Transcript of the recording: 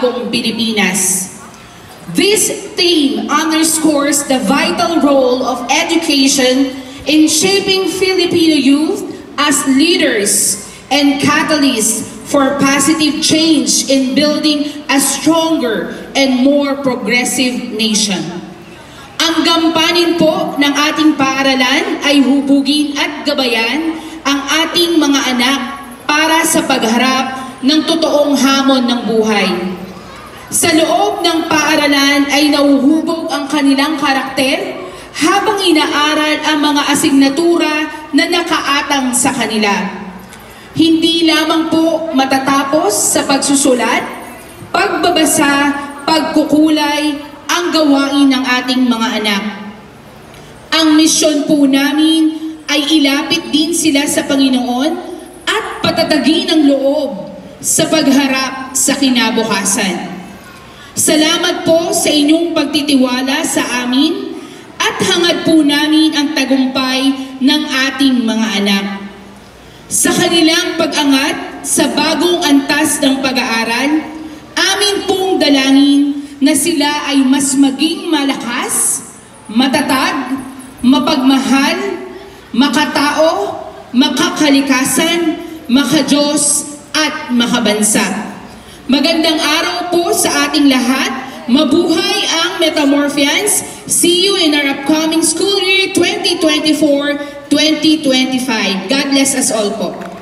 bagong Pilipinas. This theme underscores the vital role of education in shaping Filipino youth as leaders and catalysts for positive change in building a stronger and more progressive nation. Ang gampanin po ng ating paaralan ay hubugin at gabayan ang ating mga anak para sa pagharap ng totoong hamon ng buhay. Sa loob ng paaralan ay nauhubog ang kanilang karakter habang inaaral ang mga asignatura na nakaatang sa kanila. Hindi lamang po matatapos sa pagsusulat, pagbabasa, pagkukulay ang gawain ng ating mga anak. Ang misyon po namin ay ilapit din sila sa Panginoon at patatagin ang loob sa pagharap sa kinabukasan. Salamat po sa inyong pagtitiwala sa amin at hangad po namin ang tagumpay ng ating mga anak. Sa kanilang pag-angat sa bagong antas ng pag-aaral, amin pong dalangin na sila ay mas maging malakas, matatag, mapagmahal, makatao, makakalikasan, makadiyos at makabansa. Magandang araw po sa ating lahat. Mabuhay ang Metamorphians. See you in our upcoming school year 2024-2025. God bless us all po.